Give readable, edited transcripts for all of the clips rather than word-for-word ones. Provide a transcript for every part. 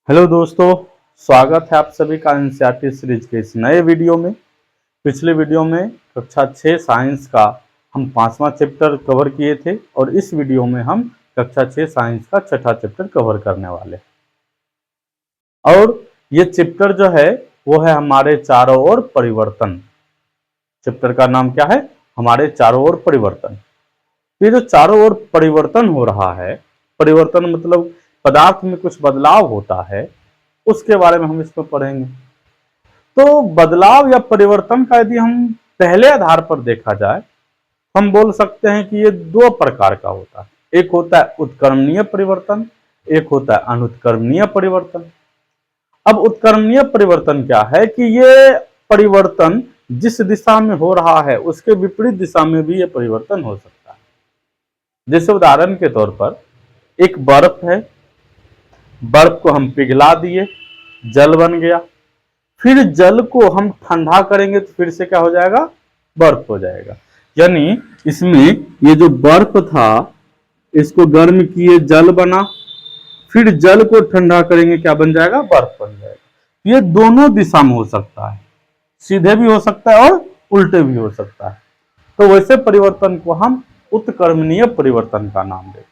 Hello दोस्तों, स्वागत है आप सभी का एनसीईआरटी सीरीज के इस नए वीडियो में। पिछले वीडियो में कक्षा 6 साइंस का हम 5वां चैप्टर कवर किए थे और इस वीडियो में हम कक्षा 6 साइंस का 6ठा चैप्टर कवर करने वाले हैं। और ये चैप्टर जो है वो है हमारे चारों ओर परिवर्तन। चैप्टर का नाम क्या है? हमारे चारों ओर परिवर्तन। ये जो चारों ओर परिवर्तन हो रहा है, परिवर्तन मतलब पदार्थ में कुछ बदलाव होता है, उसके बारे में हम इसमें पढ़ेंगे। तो बदलाव या परिवर्तन का यदि हम पहले आधार पर देखा जाए, हम बोल सकते हैं कि ये दो प्रकार का होता है। एक होता है उत्क्रमणीय परिवर्तन, एक होता है अनुत्क्रमणीय परिवर्तन। अब उत्क्रमणीय परिवर्तन क्या है कि ये परिवर्तन जिस दिशा में हो रहा है उसके विपरीत दिशा में भी ये परिवर्तन हो सकता है। जैसे उदाहरण के तौर पर एक बर्फ है, बर्फ को हम पिघला दिए, जल बन गया। फिर जल को हम ठंडा करेंगे तो फिर से क्या हो जाएगा? बर्फ हो जाएगा। यानी इसमें ये जो बर्फ था इसको गर्म किए, जल बना, फिर जल को ठंडा करेंगे, क्या बन जाएगा? बर्फ बन जाएगा। ये दोनों दिशा में हो सकता है, सीधे भी हो सकता है और उल्टे भी हो सकता है। तो वैसे परिवर्तन को हम उत्क्रमणीय परिवर्तन का नाम देते हैं।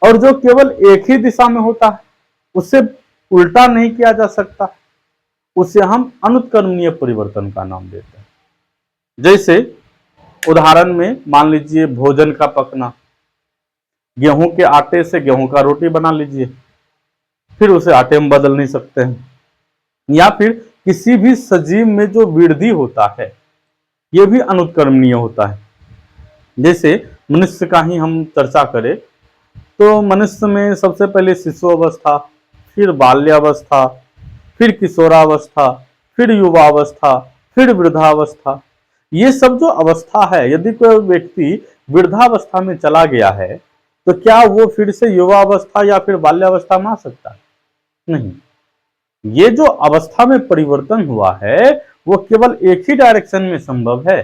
और जो केवल एक ही दिशा में होता है, उससे उल्टा नहीं किया जा सकता, उसे हम अनुत्क्रमणीय परिवर्तन का नाम देते हैं। जैसे उदाहरण में मान लीजिए भोजन का पकना, गेहूं के आटे से गेहूं का रोटी बना लीजिए, फिर उसे आटे में बदल नहीं सकते हैं। या फिर किसी भी सजीव में जो वृद्धि होता है, यह भी अनुत्क्रमणीय होता है। जैसे मनुष्य का ही हम चर्चा करें तो मनुष्य में सबसे पहले शिशु अवस्था, फिर बाल्यावस्था, फिर किशोरावस्था, फिर युवावस्था, फिर वृद्धावस्था। ये सब जो अवस्था है, यदि कोई व्यक्ति वृद्धावस्था में चला गया है तो क्या वो फिर से युवावस्था या फिर बाल्यावस्था में आ सकता है? नहीं। ये जो अवस्था में परिवर्तन हुआ है वो केवल एक ही डायरेक्शन में संभव है।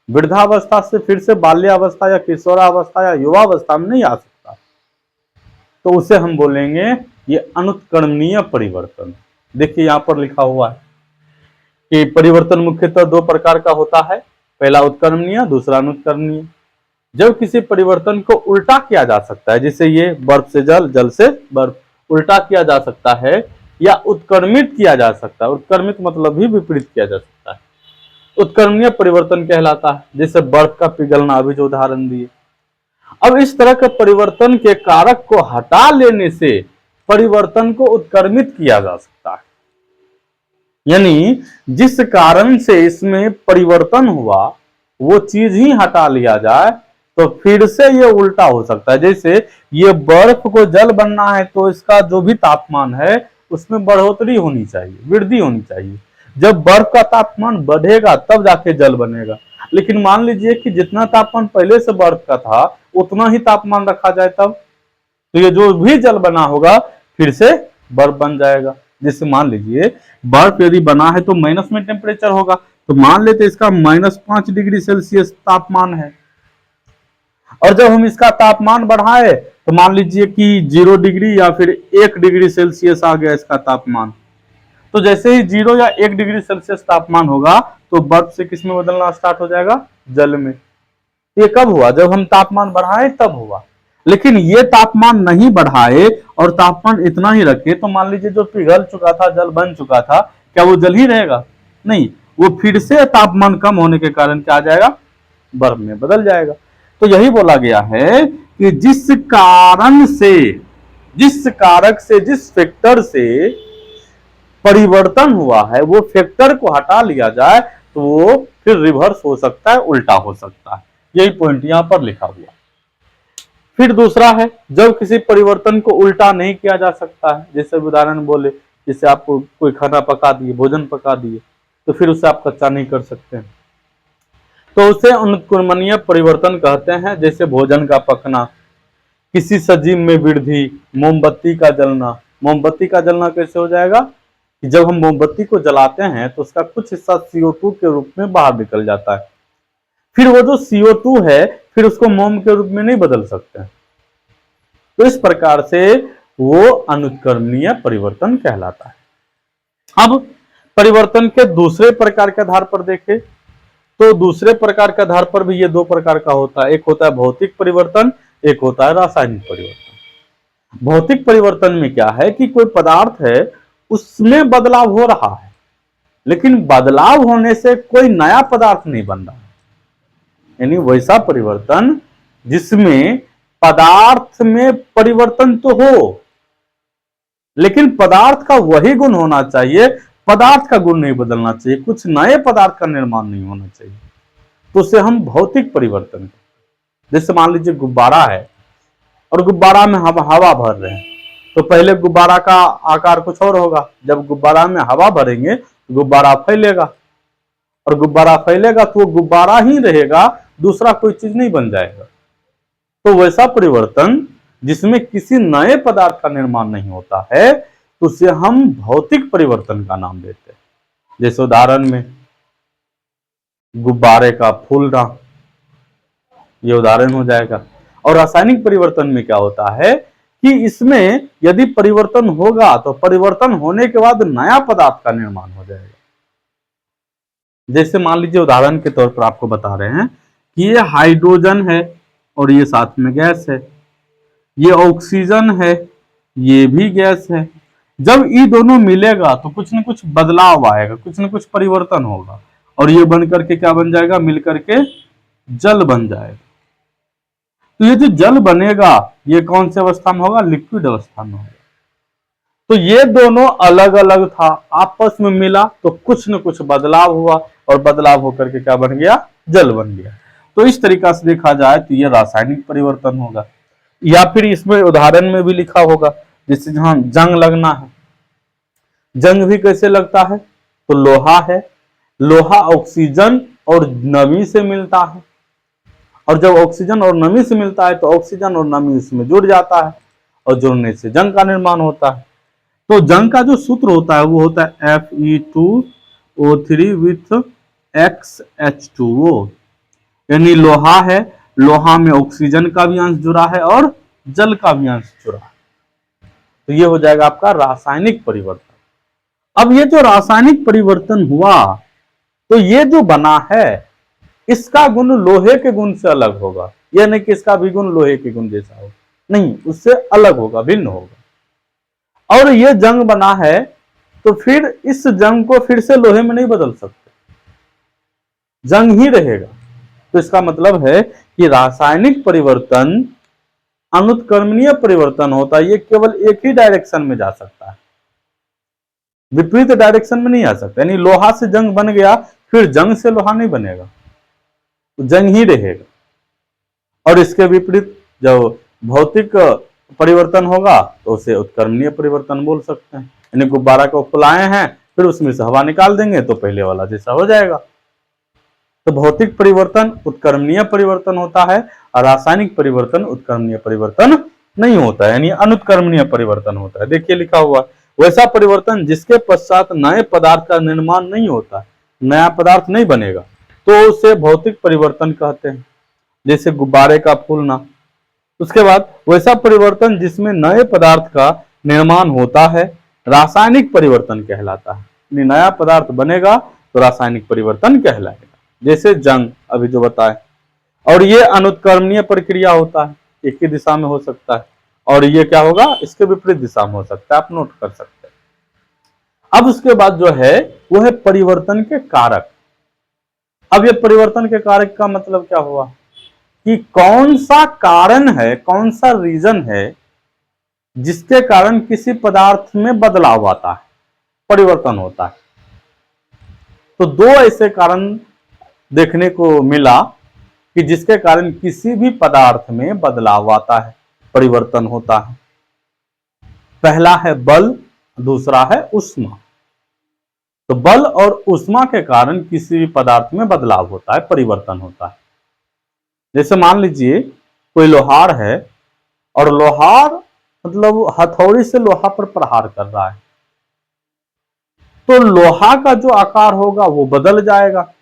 वृद्धावस्था से फिर से बाल्यावस्था या किशोरावस्था या युवावस्था में नहीं आ सकता, तो उसे हम बोलेंगे ये अनुत्क्रमणीय परिवर्तन। देखिए यहां पर लिखा हुआ है कि परिवर्तन मुख्यतः दो प्रकार का होता है, पहला उत्क्रमणीय, दूसरा अनुत्क्रमणीय। जब किसी परिवर्तन को उल्टा किया जा सकता है, जैसे ये बर्फ से जल, जल से बर्फ, उल्टा किया जा सकता है या उत्क्रमित किया जा सकता है। उत्क्रमित मतलब भी विपरीत किया जा सकता है, उत्क्रमणीय परिवर्तन कहलाता है। जैसे बर्फ का पिघलना, अभी जो उदाहरण दिए। अब इस तरह के परिवर्तन के कारक को हटा लेने से परिवर्तन को उत्क्रमित किया जा सकता है। यानी जिस कारण से इसमें परिवर्तन हुआ वो चीज ही हटा लिया जाए तो फिर से ये उल्टा हो सकता है। जैसे ये बर्फ को जल बनना है तो इसका जो भी तापमान है उसमें बढ़ोतरी होनी चाहिए, वृद्धि होनी चाहिए। जब बर्फ का तापमान बढ़ेगा तब जाके जल बनेगा। लेकिन मान लीजिए कि जितना तापमान पहले से बर्फ का था उतना ही तापमान रखा जाए तब, तो ये जो भी जल बना होगा फिर से बर्फ बन जाएगा। जैसे मान लीजिए बर्फ यदि बना है तो माइनस में टेम्परेचर होगा, तो मान लेते इसका -5 डिग्री सेल्सियस तापमान है। और जब हम इसका तापमान बढ़ाए तो मान लीजिए कि 0 डिग्री या फिर 1 डिग्री सेल्सियस आ गया इसका तापमान। तो जैसे ही 0 या 1 डिग्री सेल्सियस तापमान होगा तो बर्फ से किस में बदलना स्टार्ट हो जाएगा? जल में। ये कब हुआ? जब हम तापमान बढ़ाए तब हुआ। लेकिन ये तापमान नहीं बढ़ाए और तापमान इतना ही रखे तो मान लीजिए जो पिघल चुका था, जल बन चुका था, क्या वो जल ही रहेगा? नहीं, वो फिर से तापमान कम होने के कारण क्या आ जाएगा? बर्फ में बदल जाएगा। तो यही बोला गया है कि जिस कारण से, जिस कारक से, जिस फैक्टर से परिवर्तन हुआ है वो फैक्टर को हटा लिया जाए तो वो फिर रिवर्स हो सकता है, उल्टा हो सकता है। यही पॉइंट यहां पर लिखा हुआ। फिर दूसरा है जब किसी परिवर्तन को उल्टा नहीं किया जा सकता है। जैसे उदाहरण बोले, जैसे आप कोई खाना पका दिए, भोजन पका दिए, तो फिर उसे आप कच्चा नहीं कर सकते हैं, तो उसे अनुत्क्रमणीय परिवर्तन कहते हैं। जैसे भोजन का पकना, किसी सजीव में वृद्धि, मोमबत्ती का जलना। मोमबत्ती का जलना कैसे हो जाएगा कि जब हम मोमबत्ती को जलाते हैं तो उसका कुछ हिस्सा CO2 के रूप में बाहर निकल जाता है। फिर वो जो CO2 है फिर उसको मोम के रूप में नहीं बदल सकते। तो इस प्रकार से वो अनुत्क्रमणीय परिवर्तन कहलाता है। अब परिवर्तन के दूसरे प्रकार के आधार पर देखें तो दूसरे प्रकार के आधार पर भी ये दो प्रकार का होता है, एक होता है भौतिक परिवर्तन, एक होता है रासायनिक परिवर्तन। भौतिक परिवर्तन में क्या है कि कोई पदार्थ है उसमें बदलाव हो रहा है, लेकिन बदलाव होने से कोई नया पदार्थ नहीं बन रहा है, यानी वैसा परिवर्तन जिसमें पदार्थ में परिवर्तन तो हो लेकिन पदार्थ का वही गुण होना चाहिए, पदार्थ का गुण नहीं बदलना चाहिए, कुछ नए पदार्थ का निर्माण नहीं होना चाहिए, तो उसे हम भौतिक परिवर्तन। जैसे मान लीजिए गुब्बारा है और गुब्बारा में हम हवा भर रहे हैं, तो पहले गुब्बारा का आकार कुछ और होगा, जब गुब्बारा में हवा भरेंगे तो गुब्बारा फैलेगा, और गुब्बारा फैलेगा तो वो गुब्बारा ही रहेगा, दूसरा कोई चीज नहीं बन जाएगा। तो वैसा परिवर्तन जिसमें किसी नए पदार्थ का निर्माण नहीं होता है तो उसे हम भौतिक परिवर्तन का नाम देते हैं। जैसे उदाहरण में गुब्बारे का फूलना, ये उदाहरण हो जाएगा। और रासायनिक परिवर्तन में क्या होता है कि इसमें यदि परिवर्तन होगा तो परिवर्तन होने के बाद नया पदार्थ का निर्माण हो जाएगा। जैसे मान लीजिए उदाहरण के तौर पर आपको बता रहे हैं कि ये हाइड्रोजन है और ये साथ में गैस है, ये ऑक्सीजन है, ये भी गैस है। जब ये दोनों मिलेगा तो कुछ न कुछ बदलाव आएगा, कुछ न कुछ परिवर्तन होगा, और ये बनकर के क्या बन जाएगा, मिलकर के जल बन जाएगा। तो ये जो जल बनेगा ये कौन सी अवस्था में होगा, लिक्विड अवस्था में होगा। तो ये दोनों अलग अलग था, आपस में मिला तो कुछ न कुछ बदलाव हुआ, और बदलाव होकर के क्या बन गया, जल बन गया। तो इस तरीका से देखा जाए तो ये रासायनिक परिवर्तन होगा। या फिर इसमें उदाहरण में भी लिखा होगा, जैसे जहां जंग लगना है, जंग भी कैसे लगता है, तो लोहा है, लोहा ऑक्सीजन और नमी से मिलता है, और जब ऑक्सीजन और नमी से मिलता है तो ऑक्सीजन और नमी इसमें जुड़ जाता है, और जुड़ने से जंग का निर्माण होता है। तो जंग का जो सूत्र होता है वो होता है Fe2O3 विथ XH2O, यानी लोहा है, लोहा में ऑक्सीजन का भी अंश जुड़ा है और जल का भी अंश जुड़ा है, तो ये हो जाएगा आपका रासायनिक परिवर्तन। अब ये जो रासायनिक परिवर्तन हुआ तो ये जो बना है इसका गुण लोहे के गुण से अलग होगा, यह नहीं कि इसका भी गुण लोहे के गुण जैसा हो, नहीं, उससे अलग होगा, भिन्न होगा। और ये जंग बना है तो फिर इस जंग को फिर से लोहे में नहीं बदल सकते, जंग ही रहेगा। तो इसका मतलब है कि रासायनिक परिवर्तन अनुत्क्रमणीय परिवर्तन होता है, ये केवल एक ही डायरेक्शन में जा सकता है, विपरीत डायरेक्शन में नहीं आ सकता। यानी लोहा से जंग बन गया फिर जंग से लोहा नहीं बनेगा, तो जंग ही रहेगा। और इसके विपरीत जब भौतिक परिवर्तन होगा तो उसे उत्क्रमणीय परिवर्तन बोल सकते हैं, यानी गुब्बारा को फुलाए हैं फिर उसमें से हवा निकाल देंगे तो पहले वाला जैसा हो जाएगा। तो भौतिक परिवर्तन उत्क्रमणीय परिवर्तन होता है और रासायनिक परिवर्तन उत्क्रमणीय परिवर्तन नहीं होता है, यानी अनुत्क्रमणीय परिवर्तन होता है। देखिए लिखा हुआ, वैसा परिवर्तन जिसके पश्चात नए पदार्थ का निर्माण नहीं होता, नया पदार्थ नहीं बनेगा, तो उसे भौतिक परिवर्तन कहते हैं। जैसे गुब्बारे का फूलना। उसके बाद वैसा परिवर्तन जिसमें नए पदार्थ का निर्माण होता है रासायनिक परिवर्तन कहलाता है, यानी नया पदार्थ बनेगा तो रासायनिक परिवर्तन कहलाएगा। जैसे जंग अभी जो बताए, और ये अनुत्क्रमणीय प्रक्रिया होता है, एक ही दिशा में हो सकता है, और ये क्या होगा, इसके विपरीत दिशा में हो सकता है, आप नोट कर सकते हैं। अब उसके बाद जो है वो है परिवर्तन के कारक। अब ये परिवर्तन के कारक का मतलब क्या हुआ कि कौन सा कारण है, कौन सा रीजन है जिसके कारण किसी पदार्थ में बदलाव आता है, परिवर्तन होता है। तो दो ऐसे कारण देखने को मिला कि जिसके कारण किसी भी पदार्थ में बदलाव आता है, परिवर्तन होता है। पहला है बल, दूसरा है ऊष्मा। तो बल और ऊष्मा के कारण किसी भी पदार्थ में बदलाव होता है, परिवर्तन होता है। जैसे मान लीजिए कोई लोहार है और लोहार मतलब हथौड़ी से लोहा पर प्रहार कर रहा है, तो लोहा का जो आकार होगा वो बदल जाएगा,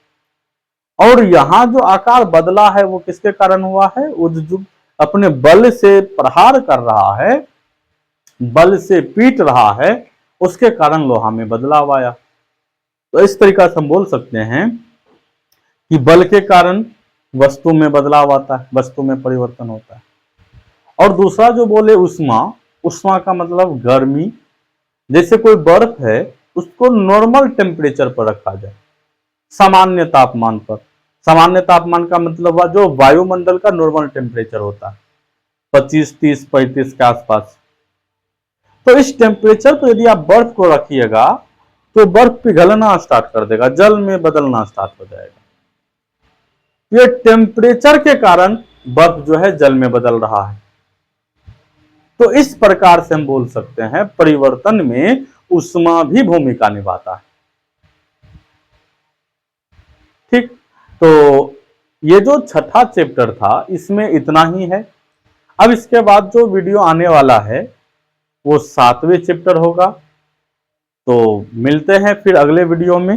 और यहां जो आकार बदला है वो किसके कारण हुआ है, वो जो अपने बल से प्रहार कर रहा है बल से पीट रहा है, उसके कारण लोहा में बदलाव आया। तो इस तरीका से हम बोल सकते हैं कि बल के कारण वस्तु में बदलाव आता है, वस्तु में परिवर्तन होता है। और दूसरा जो बोले उष्मा, उष्मा का मतलब गर्मी। जैसे कोई बर्फ है, उसको नॉर्मल टेम्परेचर पर रखा जाए, सामान्य तापमान पर। सामान्य तापमान का मतलब हुआ जो वायुमंडल का नॉर्मल टेम्परेचर होता है, 25, 30, 35 के आसपास। तो इस टेम्परेचर पर यदि आप बर्फ को रखिएगा तो बर्फ पिघलना स्टार्ट कर देगा, जल में बदलना स्टार्ट हो जाएगा। ये टेम्परेचर के कारण बर्फ जो है जल में बदल रहा है। तो इस प्रकार से हम बोल सकते हैं परिवर्तन में ऊष्मा भी भूमिका निभाता है। ठीक, तो ये जो छठा चैप्टर था इसमें इतना ही है। अब इसके बाद जो वीडियो आने वाला है वो 7वें चैप्टर होगा। तो मिलते हैं फिर अगले वीडियो में।